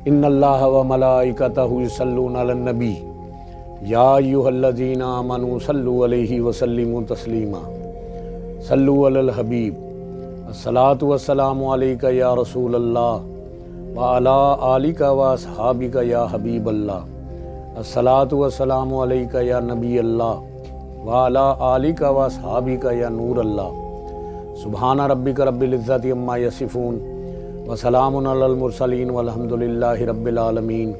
ان اللہ و ملائکتہ یصلون علی النبی یا ایھا الذین آمنوا صلوا علیہ وسلموا تسلیما صلوا علی الحبیب الصلاۃ والسلام علیک یا رسول اللہ وعلی آلک واصحابک یا حبیب اللہ الصلاۃ والسلام علیک یا نبی اللہ وعلی آلک واصحابک یا نور اللہ سبحان ربک رب العزۃ عما یصفون وسلام علی المرسلین والحمد للہ رب العالمین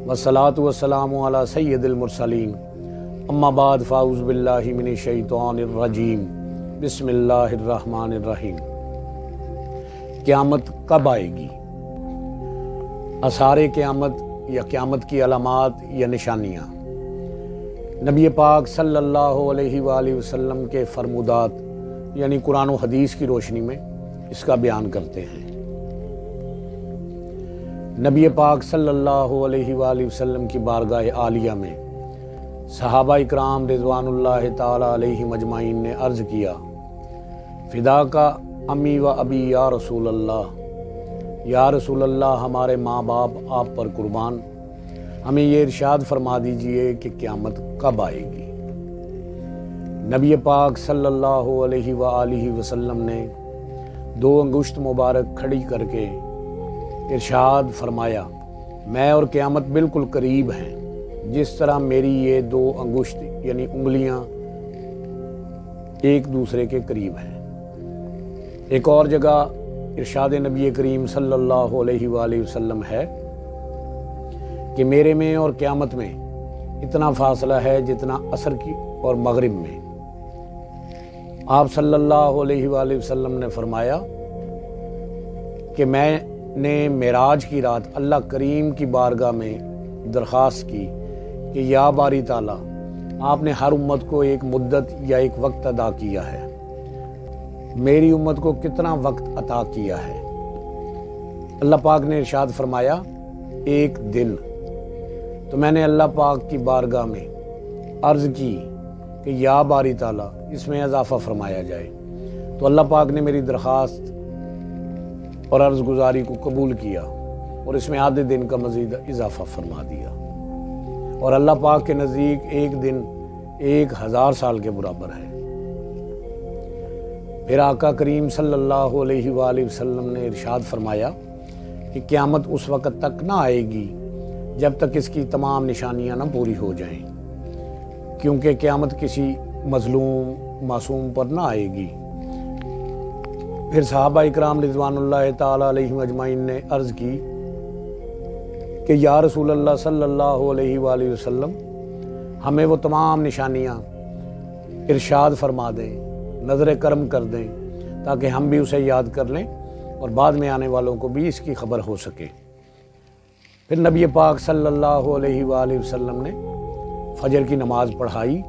والصلاۃ والسلام علی سید المرسلین اما بعد فاعوذ باللہ من الشیطان الرجیم بسم اللہ الرحمن الرحیم۔ قیامت کب آئے گی؟ آثار قیامت یا قیامت کی علامات یا نشانیاں نبی پاک صلی اللہ علیہ وآلہ وسلم کے فرمودات یعنی قرآن و حدیث کی روشنی میں اس کا بیان کرتے ہیں۔ نبی پاک صلی اللہ علیہ وآلہ وسلم کی بارگاہ عالیہ میں صحابہ اکرام رضوان اللہ تعالی علیہم اجمعین نے عرض کیا، فدا کا امی و ابی یا رسول اللہ، یا رسول اللہ ہمارے ماں باپ آپ پر قربان، ہمیں یہ ارشاد فرما دیجئے کہ قیامت کب آئے گی؟ نبی پاک صلی اللہ علیہ وآلہ وسلم نے دو انگشت مبارک کھڑی کر کے ارشاد فرمایا، میں اور قیامت بالکل قریب ہیں، جس طرح میری یہ دو انگشت یعنی انگلیاں ایک دوسرے کے قریب ہیں۔ ایک اور جگہ ارشاد نبی کریم صلی اللہ علیہ وآلہ وسلم ہے کہ میرے میں اور قیامت میں اتنا فاصلہ ہے جتنا عصر کی اور مغرب میں۔ آپ صلی اللہ علیہ وآلہ وسلم نے فرمایا کہ میں نے معراج کی رات اللہ کریم کی بارگاہ میں درخواست کی کہ یا باری تعالیٰ، آپ نے ہر امت کو ایک مدت یا ایک وقت عطا کیا ہے، میری امت کو کتنا وقت عطا کیا ہے؟ اللہ پاک نے ارشاد فرمایا ایک دن۔ تو میں نے اللہ پاک کی بارگاہ میں عرض کی کہ یا باری تعالیٰ اس میں اضافہ فرمایا جائے، تو اللہ پاک نے میری درخواست اور عرض گزاری کو قبول کیا اور اس میں آدھے دن کا مزید اضافہ فرما دیا، اور اللہ پاک کے نزدیک ایک دن 1000 سال کے برابر ہے۔ پھر آقا کریم صلی اللہ علیہ وآلہ وسلم نے ارشاد فرمایا کہ قیامت اس وقت تک نہ آئے گی جب تک اس کی تمام نشانیاں نہ پوری ہو جائیں، کیونکہ قیامت کسی مظلوم معصوم پر نہ آئے گی۔ پھر صحابہ اکرام رضوان اللہ تعالی علیہم اجمعین نے عرض کی کہ یا رسول اللہ صلی اللہ علیہ وآلہ وسلم، ہمیں وہ تمام نشانیاں ارشاد فرما دیں، نظر کرم کر دیں، تاکہ ہم بھی اسے یاد کر لیں اور بعد میں آنے والوں کو بھی اس کی خبر ہو سکے۔ پھر نبی پاک صلی اللہ علیہ وآلہ وسلم نے فجر کی نماز پڑھائی،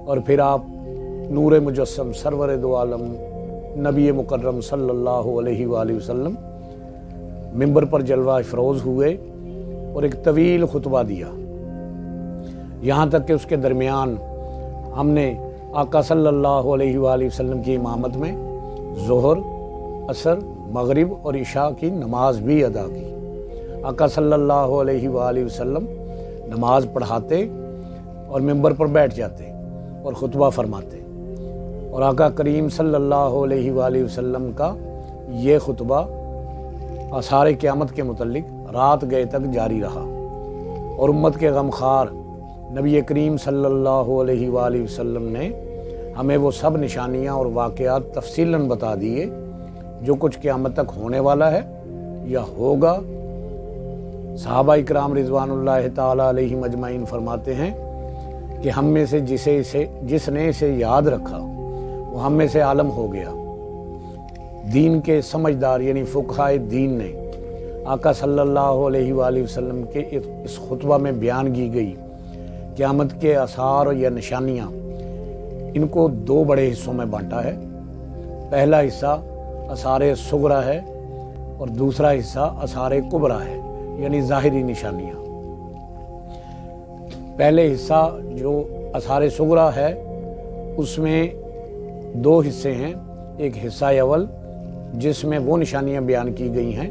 اور پھر آپ نور مجسم سرور دو عالم نبی مکرم صلی اللہ علیہ وآلہ وسلم منبر پر جلوہ افروز ہوئے اور ایک طویل خطبہ دیا، یہاں تک کہ اس کے درمیان ہم نے آقا صلی اللہ علیہ وآلہ وسلم کی امامت میں ظہر، عصر، مغرب اور عشاء کی نماز بھی ادا کی۔ آقا صلی اللہ علیہ وآلہ وسلم نماز پڑھاتے اور منبر پر بیٹھ جاتے اور خطبہ فرماتے، اور آقا کریم صلی اللہ علیہ وآلہ وسلم کا یہ خطبہ آثار قیامت کے متعلق رات گئے تک جاری رہا، اور امت کے غمخوار نبی کریم صلی اللہ علیہ وآلہ وسلم نے ہمیں وہ سب نشانیاں اور واقعات تفصیلاً بتا دیے جو کچھ قیامت تک ہونے والا ہے یا ہوگا۔ صحابہ اکرام رضوان اللہ تعالی علیہم اجمعین فرماتے ہیں کہ ہم میں سے جس نے اسے یاد رکھا وہ ہم میں سے عالم ہو گیا۔ دین کے سمجھدار یعنی فقہائے دین نے آقا صلی اللہ علیہ وآلہ وسلم کے اس خطبہ میں بیان کی گئی قیامت کے آثار یا نشانیاں، ان کو دو بڑے حصوں میں بانٹا ہے۔ پہلا حصہ آثار صغریٰ ہے اور دوسرا حصہ آثار کبریٰ ہے یعنی ظاہری نشانیاں۔ پہلے حصہ جو آثار صغریٰ ہے اس میں دو حصے ہیں، ایک حصہ اول جس میں وہ نشانیاں بیان کی گئی ہیں